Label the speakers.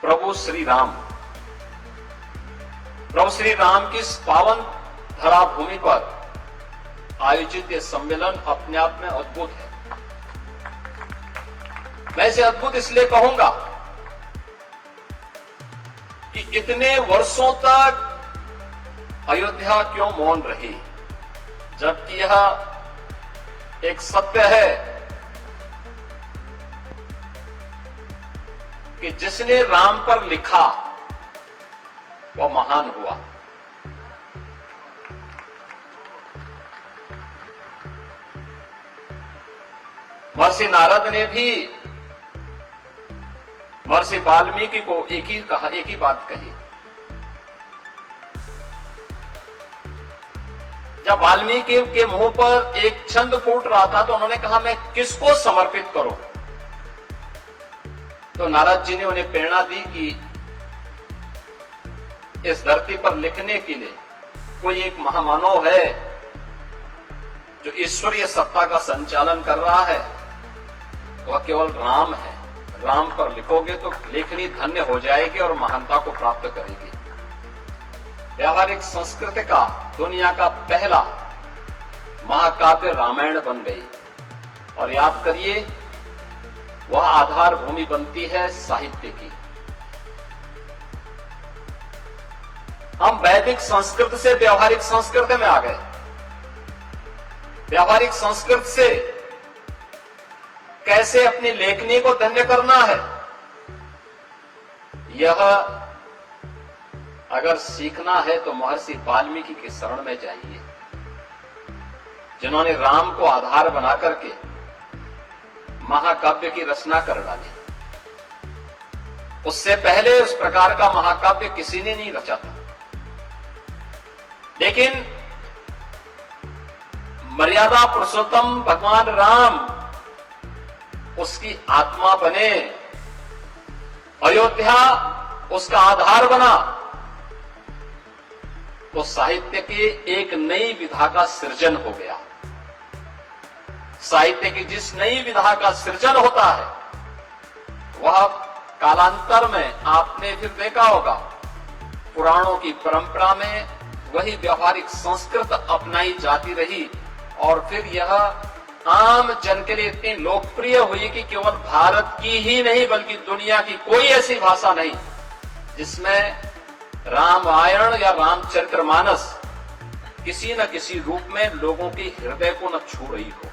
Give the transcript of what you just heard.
Speaker 1: प्रभु श्री राम की इस पावन धरा भूमि पर आयोजित ये सम्मेलन अपने आप में अद्भुत है। मैं इसे अद्भुत इसलिए कहूंगा कि इतने वर्षों तक अयोध्या क्यों मौन रही, जबकि यह एक सत्य है कि जिसने राम पर लिखा वह महान हुआ। महर्षि नारद ने भी महर्षि वाल्मीकि को एक ही बात कही। जब वाल्मीकि के मुंह पर एक छंद फूट रहा था तो उन्होंने कहा, मैं किसको समर्पित करूं? तो नारद जी ने उन्हें प्रेरणा दी कि इस धरती पर लिखने के लिए कोई एक महामानव है जो ईश्वरीय सत्ता का संचालन कर रहा है, वह केवल राम है। राम पर लिखोगे तो लेखनी धन्य हो जाएगी और महानता को प्राप्त करेगी। व्यावहारिक संस्कृति का दुनिया का पहला महाकाव्य रामायण बन गई। और याद करिए, वह आधार भूमि बनती है साहित्य की। हम वैदिक संस्कृत से व्यावहारिक संस्कृति में आ गए। व्यावहारिक संस्कृत से कैसे अपनी लेखनी को धन्य करना है, यह अगर सीखना है तो महर्षि वाल्मीकि के शरण में जाइए, जिन्होंने राम को आधार बना करके महाकाव्य की रचना कर डाली। उससे पहले उस प्रकार का महाकाव्य किसी ने नहीं रचा था। लेकिन मर्यादा पुरुषोत्तम भगवान राम उसकी आत्मा बने, अयोध्या उसका आधार बना, तो साहित्य की एक नई विधा का सृजन हो गया। साहित्य की जिस नई विधा का सृजन होता है, वह कालांतर में आपने फिर देखा होगा, पुराणों की परंपरा में वही व्यावहारिक संस्कृत अपनाई जाती रही और फिर यह आम जन के लिए इतनी लोकप्रिय हुई कि केवल भारत की ही नहीं बल्कि दुनिया की कोई ऐसी भाषा नहीं जिसमें रामायण या रामचरितमानस किसी न किसी रूप में लोगों के हृदय को न छू रही हो।